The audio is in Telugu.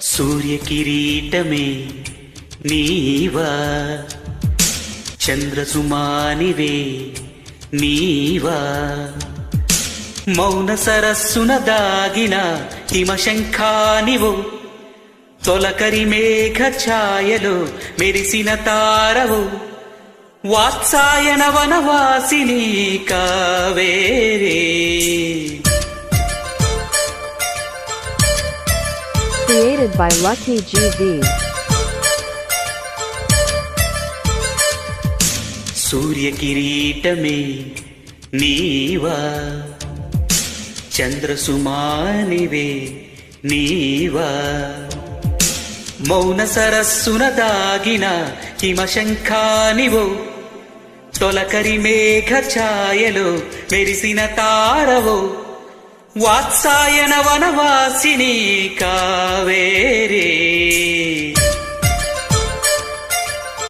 సూర్యకిరీటమే నీవా, చంద్రసుమానివే నీవా, మౌన సరస్సున దాగిన హిమశంఖానివో, తొలకరి మేఘ ఛాయలో మెరిసిన తారవో, Vatsyayana వనవాసిని కావేరే. Created by Lucky GV. సూర్యకిరీటమే నీవా, చంద్రసుమానివే నీవా, మౌన సరస్సున దాగిన హిమశంఖానివో, తొలకరి మేఘ ఛాయలో మెరిసిన తారవో, వాత్సాయన వనవాసిని కావే.